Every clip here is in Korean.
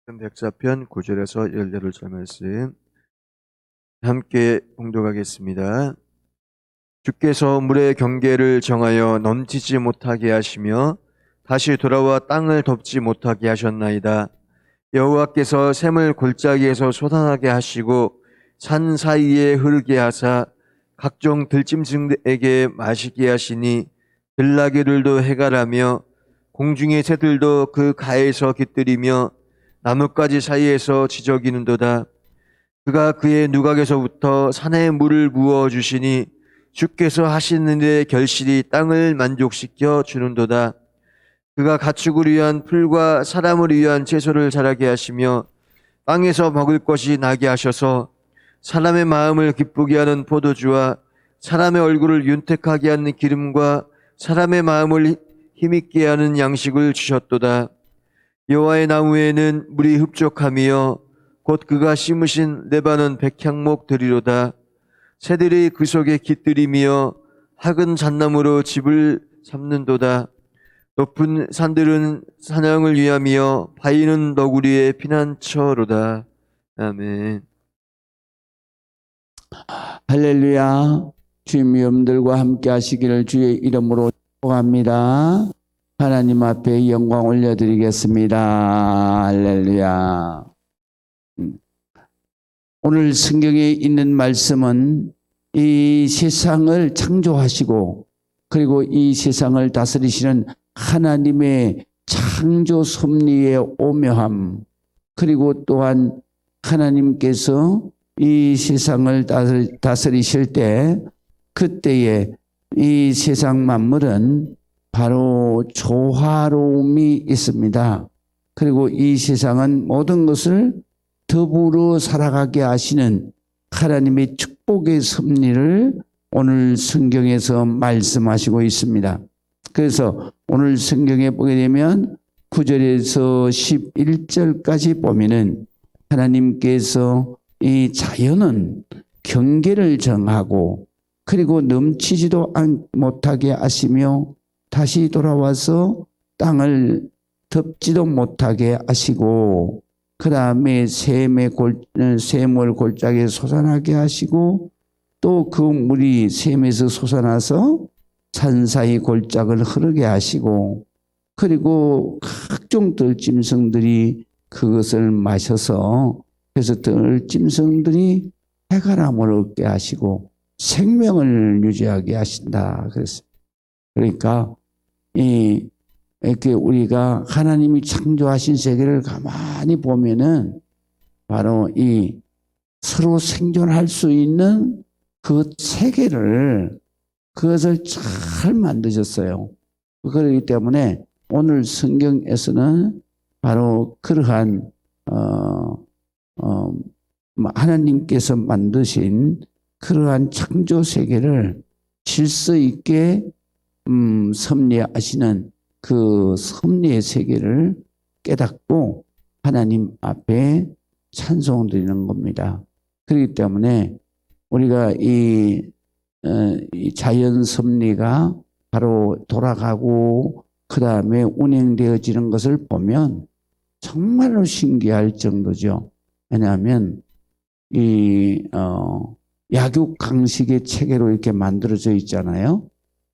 역사편 9절에서 10절을 말씀 함께 봉독하겠습니다. 주께서 물의 경계를 정하여 넘치지 못하게 하시며 다시 돌아와 땅을 덮지 못하게 하셨나이다. 여호와께서 샘을 골짜기에서 솟아나게 하시고 산 사이에 흐르게 하사 각종 들짐승에게 마시게 하시니 들나귀들도 해갈하며 공중의 새들도 그 가에서 깃들이며 나뭇가지 사이에서 지저귀는도다. 그가 그의 누각에서부터 산에 물을 부어 주시니 주께서 하시는 일의 결실이 땅을 만족시켜 주는도다. 그가 가축을 위한 풀과 사람을 위한 채소를 자라게 하시며 땅에서 먹을 것이 나게 하셔서 사람의 마음을 기쁘게 하는 포도주와 사람의 얼굴을 윤택하게 하는 기름과 사람의 마음을 힘있게 하는 양식을 주셨도다. 여호와의 나무에는 물이 흡족하며 곧 그가 심으신 레바논 백향목 들이로다. 새들이 그 속에 깃들이며 학은 잣나무로 집을 삼는도다. 높은 산들은 사냥을 위하며 바위는 너구리의 피난처로다. 아멘. 할렐루야. 주님이 여러분들과 함께 하시기를 주의 이름으로 축복합니다. 하나님 앞에 영광 올려드리겠습니다. 할렐루야. 오늘 성경에 있는 말씀은 이 세상을 창조하시고 그리고 이 세상을 다스리시는 하나님의 창조 섭리의 오묘함, 그리고 또한 하나님께서 이 세상을 다스리실 때 그때에 이 세상 만물은 바로 조화로움이 있습니다. 그리고 이 세상은 모든 것을 더불어 살아가게 하시는 하나님의 축복의 섭리를 오늘 성경에서 말씀하시고 있습니다. 그래서 오늘 성경에 보게 되면 9절에서 11절까지 보면은 하나님께서 이 자연은 경계를 정하고 그리고 넘치지도 못하게 하시며 다시 돌아와서 땅을 덮지도 못하게 하시고 그 다음에 샘을 골짜기에 솟아나게 하시고 또 그 물이 샘에서 솟아나서 산 사이 골짜기를 흐르게 하시고 그리고 각종 들짐승들이 그것을 마셔서 그래서 들짐승들이 해가람을 얻게 하시고 생명을 유지하게 하신다. 그러니까 이렇게 우리가 하나님이 창조하신 세계를 가만히 보면은 바로 이 서로 생존할 수 있는 그 세계를 그것을 잘 만드셨어요. 그렇기 때문에 오늘 성경에서는 바로 그러한 하나님께서 만드신 그러한 창조 세계를 질서 있게 섭리하시는 그 섭리의 세계를 깨닫고 하나님 앞에 찬송 드리는 겁니다. 그렇기 때문에 우리가 이 자연 섭리가 바로 돌아가고 그 다음에 운행되어지는 것을 보면 정말로 신기할 정도죠. 왜냐하면 이 약육강식의 체계로 이렇게 만들어져 있잖아요.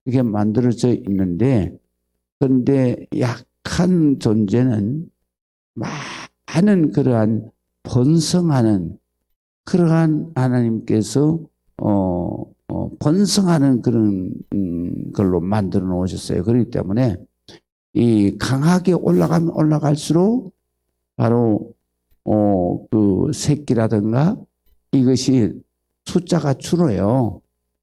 이게 만들어져 있는데 그런데 약한 존재는 많은 그러한 번성하는 그러한 하나님께서 번성하는 그런 걸로 만들어 놓으셨어요. 그렇기 때문에 이 강하게 올라가면 올라갈수록 바로 그 새끼라든가 이것이 숫자가 줄어요.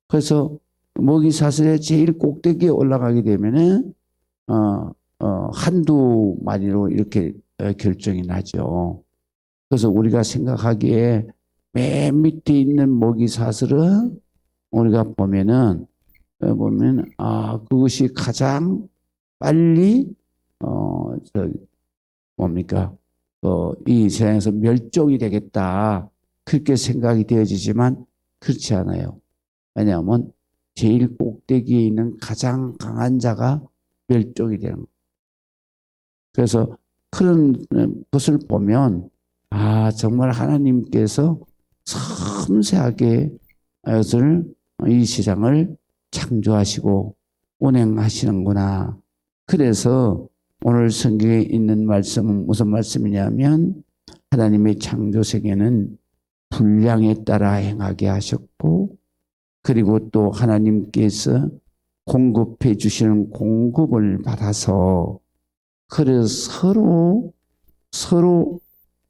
그래서 먹이 사슬의 제일 꼭대기에 올라가게 되면은 한두 마리로 이렇게 결정이 나죠. 그래서 우리가 생각하기에 맨 밑에 있는 먹이 사슬은 우리가 보면 그것이 가장 빨리 이 세상에서 멸종이 되겠다 그렇게 생각이 되어지지만 그렇지 않아요. 왜냐하면 제일 꼭대기에 있는 가장 강한 자가 멸종이 되는 거예요. 그래서 그런 것을 보면 정말 하나님께서 섬세하게 이 세상을 창조하시고 운행하시는구나. 그래서 오늘 성경에 있는 말씀은 무슨 말씀이냐면 하나님의 창조 세계는 분량에 따라 행하게 하셨고 그리고 또 하나님께서 공급해 주시는 공급을 받아서 그래서 서로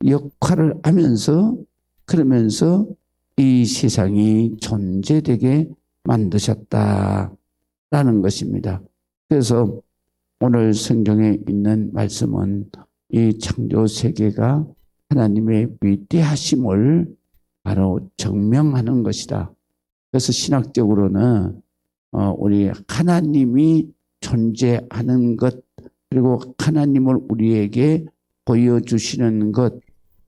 역할을 하면서 그러면서 이 세상이 존재되게 만드셨다라는 것입니다. 그래서 오늘 성경에 있는 말씀은 이 창조 세계가 하나님의 위대하심을 바로 증명하는 것이다. 그래서 신학적으로는 우리 하나님이 존재하는 것 그리고 하나님을 우리에게 보여주시는 것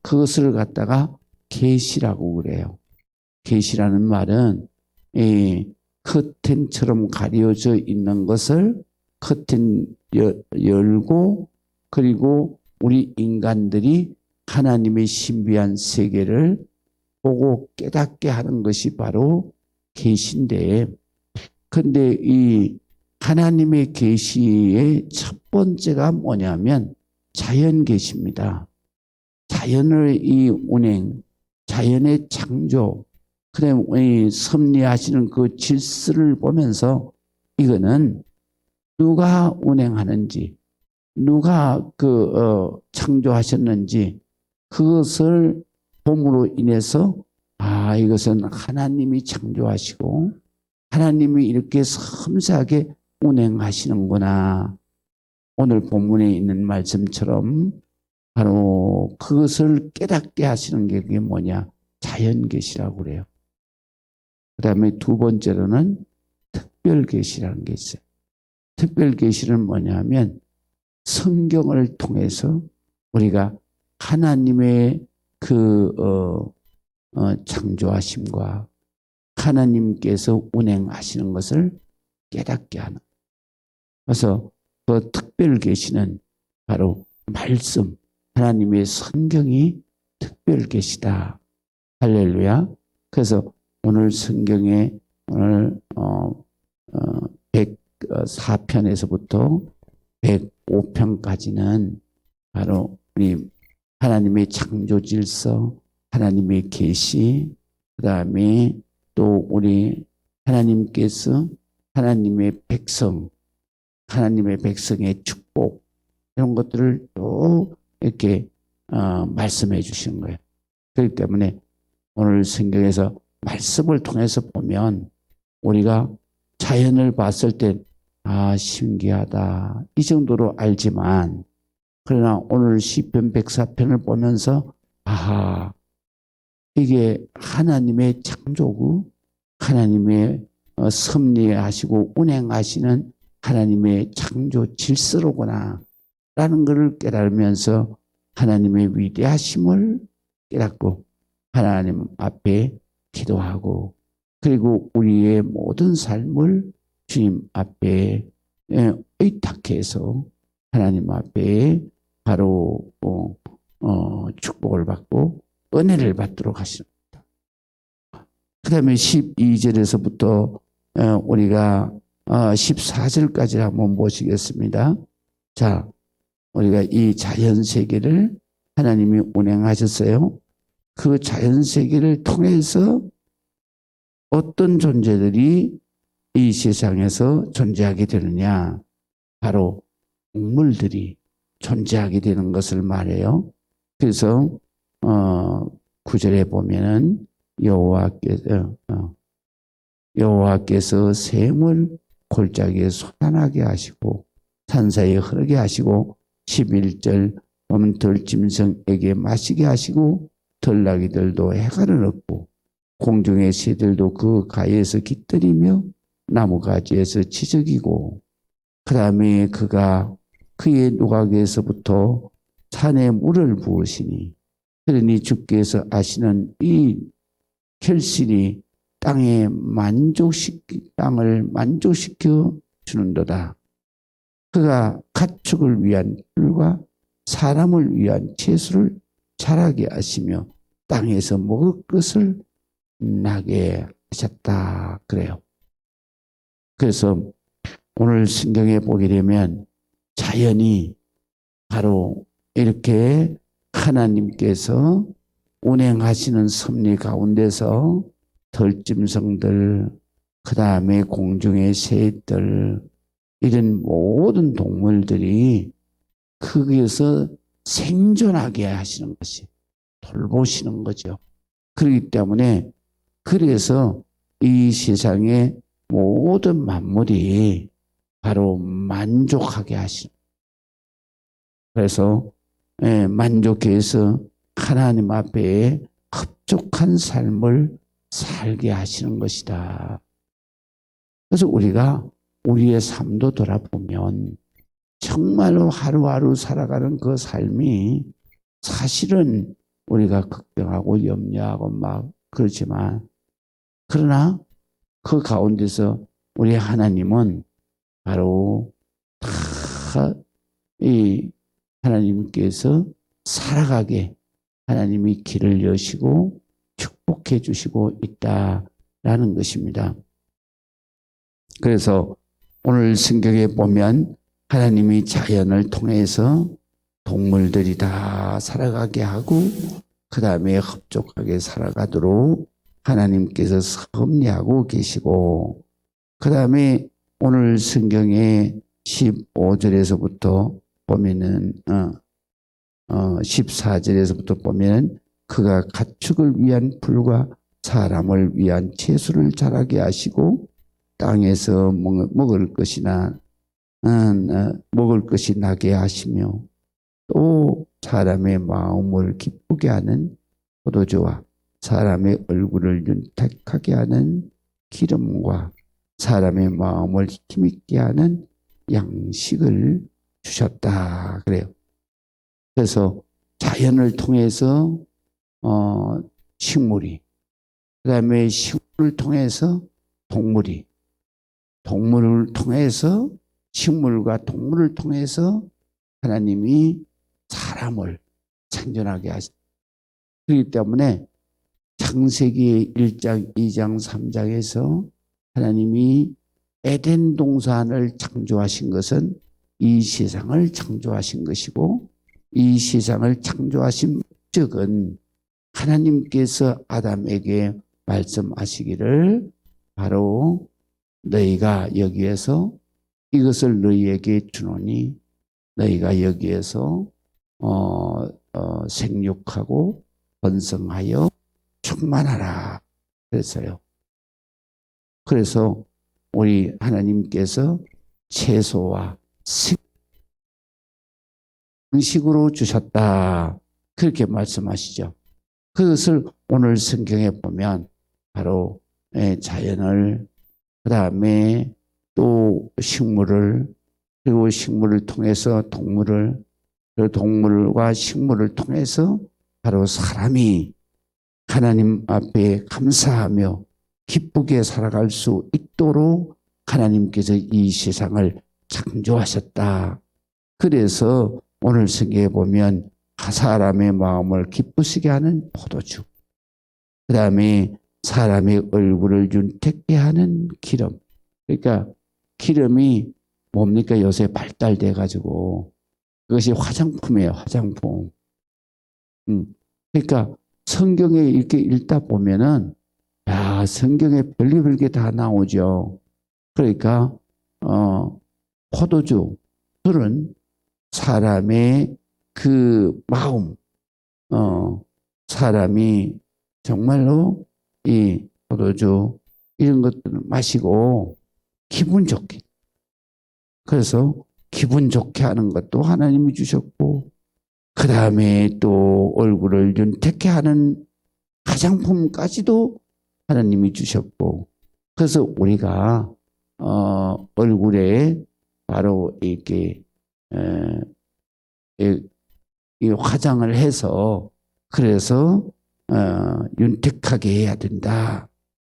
그것을 갖다가 계시라고 그래요. 계시라는 말은 이 커튼처럼 가려져 있는 것을 커튼 열고 그리고 우리 인간들이 하나님의 신비한 세계를 보고 깨닫게 하는 것이 바로 계시인데 근데 이 하나님의 계시의 첫 번째가 뭐냐면 자연 계시입니다. 자연의 이 운행, 자연의 창조, 그다음에 섭리하시는 그 질서를 보면서 이거는 누가 운행하는지, 누가 창조하셨는지 그것을 봄으로 인해서 이것은 하나님이 창조하시고 하나님이 이렇게 섬세하게 운행하시는구나. 오늘 본문에 있는 말씀처럼 바로 그것을 깨닫게 하시는 게 그게 뭐냐? 자연계시라고 그래요. 그 다음에 두 번째로는 특별계시라는 게 있어요. 특별계시는 뭐냐면 성경을 통해서 우리가 하나님의 창조하심과 하나님께서 운행하시는 것을 깨닫게 하는. 그래서 그 특별 계시는 바로 말씀, 하나님의 성경이 특별 계시다. 할렐루야. 그래서 오늘 성경에 오늘 104편에서부터 105편까지는 바로 우리 하나님의 창조 질서, 하나님의 계시, 그다음에 또 우리 하나님께서 하나님의 백성의 축복 이런 것들을 또 이렇게 말씀해 주시는 거예요. 그렇기 때문에 오늘 성경에서 말씀을 통해서 보면 우리가 자연을 봤을 때 신기하다 이 정도로 알지만 그러나 오늘 시편 104편을 보면서 이게 하나님의 창조고 하나님의 섭리하시고 운행하시는 하나님의 창조 질서로구나 라는 것을 깨달으면서 하나님의 위대하심을 깨닫고 하나님 앞에 기도하고 그리고 우리의 모든 삶을 주님 앞에 의탁해서 하나님 앞에 바로 축복을 받고 은혜를 받도록 하십니다. 그 다음에 12절에서부터 우리가 14절까지 한번 보시겠습니다. 자, 우리가 이 자연세계를 하나님이 운행하셨어요. 그 자연세계를 통해서 어떤 존재들이 이 세상에서 존재하게 되느냐. 바로 동물들이 존재하게 되는 것을 말해요. 그래서 9절에 보면은 여호와께서 샘을 골짜기에 솟아나게 하시고 산사에 흐르게 하시고 11절 보면 들짐승에게 마시게 하시고 들나귀들도 해가를 얻고 공중의 새들도 그 가에서 깃들이며 나무가지에서 지저귀고 그 다음에 그가 그의 누각에서부터 산에 물을 부으시니 그러니 주께서 아시는 이 결실이 땅을 만족시켜 주는도다. 그가 가축을 위한 풀과 사람을 위한 채소를 자라게 하시며 땅에서 먹을 것을 나게 하셨다 그래요. 그래서 오늘 성경에 보게 되면 자연이 바로 이렇게 하나님께서 운행하시는 섭리 가운데서 들짐승들, 그 다음에 공중의 새들, 이런 모든 동물들이 거기에서 생존하게 하시는 것이 돌보시는 거죠. 그렇기 때문에 그래서 이 세상의 모든 만물이 바로 만족하게 하시는 거예요. 그래서 만족해서 하나님 앞에 흡족한 삶을 살게 하시는 것이다. 그래서 우리가 우리의 삶도 돌아보면 정말로 하루하루 살아가는 그 삶이 사실은 우리가 걱정하고 염려하고 막 그렇지만 그러나 그 가운데서 우리 하나님은 바로 다 이 하나님께서 살아가게 하나님이 길을 여시고 축복해 주시고 있다라는 것입니다. 그래서 오늘 성경에 보면 하나님이 자연을 통해서 동물들이 다 살아가게 하고 그 다음에 흡족하게 살아가도록 하나님께서 섭리하고 계시고 그 다음에 오늘 성경의 15절에서부터 보면은 14절에서부터 보면 그가 가축을 위한 풀과 사람을 위한 채소를 자라게 하시고 땅에서 먹을 것이나 먹을 것이 나게 하시며 또 사람의 마음을 기쁘게 하는 포도주와 사람의 얼굴을 윤택하게 하는 기름과 사람의 마음을 힘있게 하는 양식을 주셨다 그래요. 그래서 자연을 통해서 식물이 그 다음에 식물을 통해서 동물을 통해서 식물과 동물을 통해서 하나님이 사람을 생존하게 하셨다. 그렇기 때문에 창세기 1장, 2장, 3장에서 하나님이 에덴 동산을 창조하신 것은 이 세상을 창조하신 것이고 이 세상을 창조하신 목적은 하나님께서 아담에게 말씀하시기를 바로 너희가 여기에서 이것을 너희에게 주노니 너희가 여기에서 생육하고 번성하여 충만하라 그랬어요. 그래서 우리 하나님께서 채소와 양식으로 주셨다 그렇게 말씀하시죠. 그것을 오늘 성경에 보면 바로 자연을 그 다음에 또 식물을 그리고 식물을 통해서 동물을 그리고 동물과 식물을 통해서 바로 사람이 하나님 앞에 감사하며 기쁘게 살아갈 수 있도록 하나님께서 이 세상을 창조하셨다. 그래서 오늘 성경에 보면 사람의 마음을 기쁘시게 하는 포도주, 그 다음에 사람의 얼굴을 윤택게 하는 기름. 그러니까 기름이 뭡니까? 요새 발달돼 가지고 그것이 화장품이에요. 화장품. 그러니까 성경에 이렇게 읽다 보면은 야, 성경에 별의별 게 다 나오죠. 그러니까 포도주, 술은 사람의 그 마음, 사람이 정말로 이 포도주 이런 것들을 마시고 기분 좋게. 그래서 기분 좋게 하는 것도 하나님이 주셨고 그 다음에 또 얼굴을 윤택해 하는 화장품까지도 하나님이 주셨고 그래서 우리가 얼굴에 바로 이렇게 이 화장을 해서 그래서 윤택하게 해야 된다.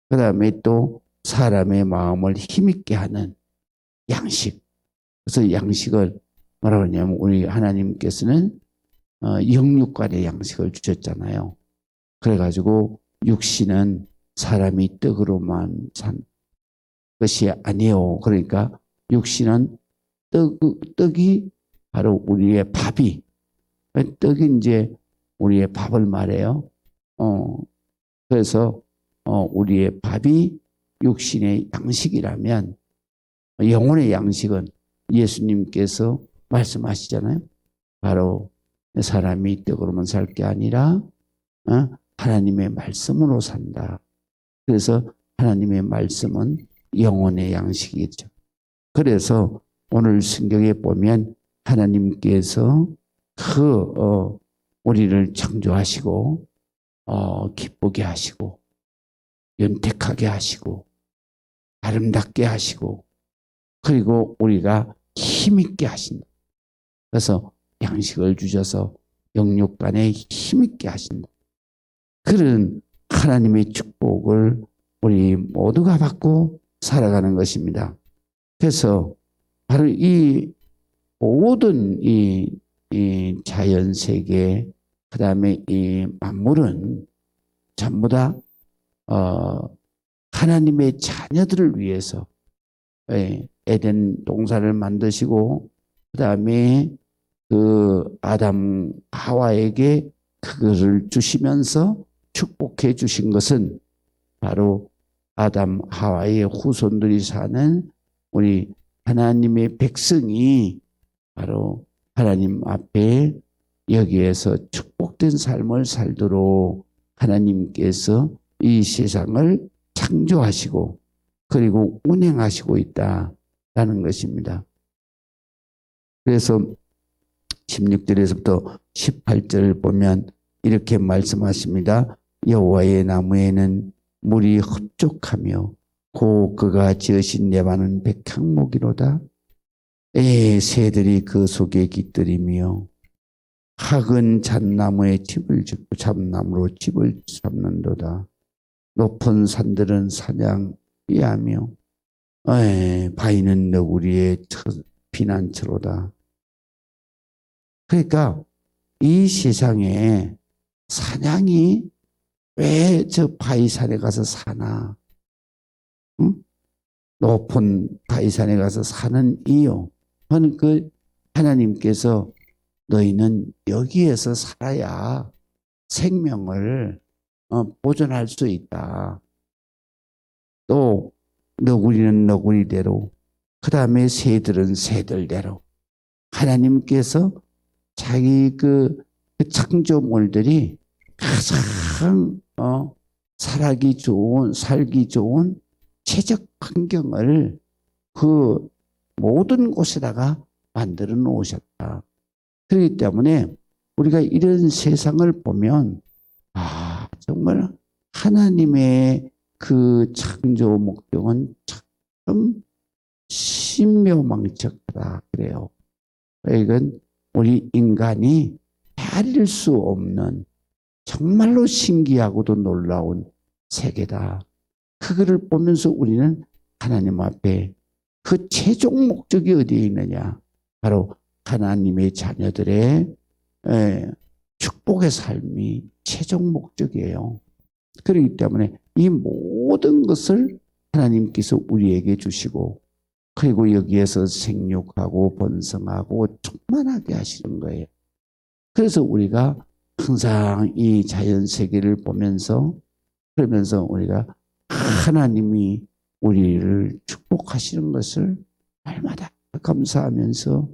그 다음에 또 사람의 마음을 힘있게 하는 양식. 그래서 양식을 뭐라고 하냐면 우리 하나님께서는 영육간의 양식을 주셨잖아요. 그래가지고 육신은 사람이 떡으로만 산 것이 아니에요. 그러니까 육신은 떡이 바로 우리의 밥이, 떡이 이제 우리의 밥을 말해요. 그래서 우리의 밥이 육신의 양식이라면 영혼의 양식은 예수님께서 말씀하시잖아요. 바로 사람이 떡으로만 살 게 아니라 하나님의 말씀으로 산다. 그래서 하나님의 말씀은 영혼의 양식이죠. 그래서 오늘 성경에 보면 하나님께서 우리를 창조하시고 기쁘게 하시고 연택하게 하시고 아름답게 하시고 그리고 우리가 힘있게 하신다. 그래서 양식을 주셔서 영육간에 힘있게 하신다. 그런 하나님의 축복을 우리 모두가 받고 살아가는 것입니다. 그래서 바로 이 모든 이 자연 세계, 그 다음에 이 만물은 전부 다 하나님의 자녀들을 위해서 에덴 동산을 만드시고 그 다음에 그 아담 하와에게 그것을 주시면서 축복해 주신 것은 바로 아담 하와의 후손들이 사는 우리 하나님의 백성이 바로 하나님 앞에 여기에서 축복된 삶을 살도록 하나님께서 이 세상을 창조하시고 그리고 운행하시고 있다라는 것입니다. 그래서 16절에서부터 18절을 보면 이렇게 말씀하십니다. 여호와의 나무에는 물이 흡족하며 고 그가 지으신 내반은 백향목이로다. 새들이 그 속에 깃들이며 학은 잣나무에 집을 짓고 잡나무로 집을 잡는도다. 높은 산들은 사냥이하며 바위는 너구리의 피난처로다. 그러니까 이 세상에 사냥이 왜 저 바위산에 가서 사나? 응? 높은 바위산에 가서 사는 이유. 그 하나님께서 너희는 여기에서 살아야 생명을 보존할 수 있다. 또 너구리는 너구리대로, 그 다음에 새들은 새들대로 하나님께서 자기 그 창조물들이 가장 살기 좋은 최적 환경을 그 모든 곳에다가 만들어 놓으셨다. 그렇기 때문에 우리가 이런 세상을 보면 정말 하나님의 그 창조 목적은 참 신묘망측하다 그래요. 이건 우리 인간이 헤아릴 수 없는 정말로 신기하고도 놀라운 세계다. 그거를 보면서 우리는 하나님 앞에 그 최종 목적이 어디에 있느냐? 바로 하나님의 자녀들의 축복의 삶이 최종 목적이에요. 그렇기 때문에 이 모든 것을 하나님께서 우리에게 주시고 그리고 여기에서 생육하고 번성하고 충만하게 하시는 거예요. 그래서 우리가 항상 이 자연 세계를 보면서 그러면서 우리가 하나님이 우리를 축복하시는 것을 날마다 감사하면서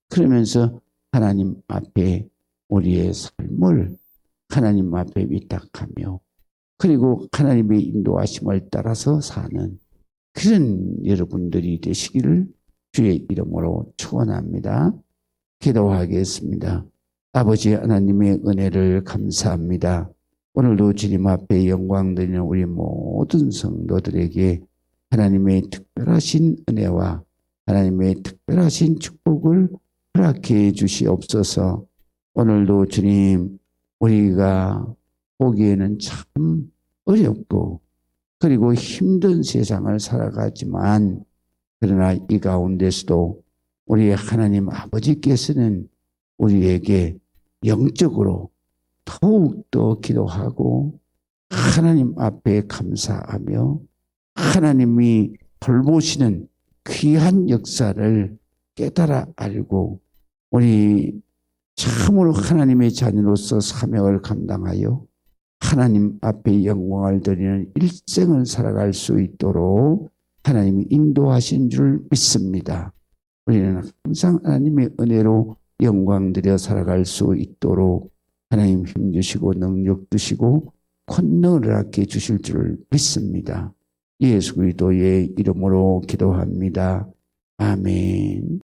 그러면서 하나님 앞에 우리의 삶을 하나님 앞에 위탁하며 그리고 하나님의 인도하심을 따라서 사는 그런 여러분들이 되시기를 주의 이름으로 축원합니다. 기도하겠습니다. 아버지 하나님의 은혜를 감사합니다. 오늘도 주님 앞에 영광 드리는 우리 모든 성도들에게 하나님의 특별하신 은혜와 하나님의 특별하신 축복을 허락해 주시옵소서. 오늘도 주님 우리가 보기에는 참 어렵고 그리고 힘든 세상을 살아가지만 그러나 이 가운데서도 우리 하나님 아버지께서는 우리에게 영적으로 더욱더 기도하고 하나님 앞에 감사하며 하나님이 돌보시는 귀한 역사를 깨달아 알고 우리 참으로 하나님의 자녀로서 사명을 감당하여 하나님 앞에 영광을 드리는 일생을 살아갈 수 있도록 하나님이 인도하신 줄 믿습니다. 우리는 항상 하나님의 은혜로 영광 드려 살아갈 수 있도록 하나님 힘주시고 능력 주시고 권능을 갖게 주실 줄 믿습니다. 예수 그리스도의 이름으로 기도합니다. 아멘.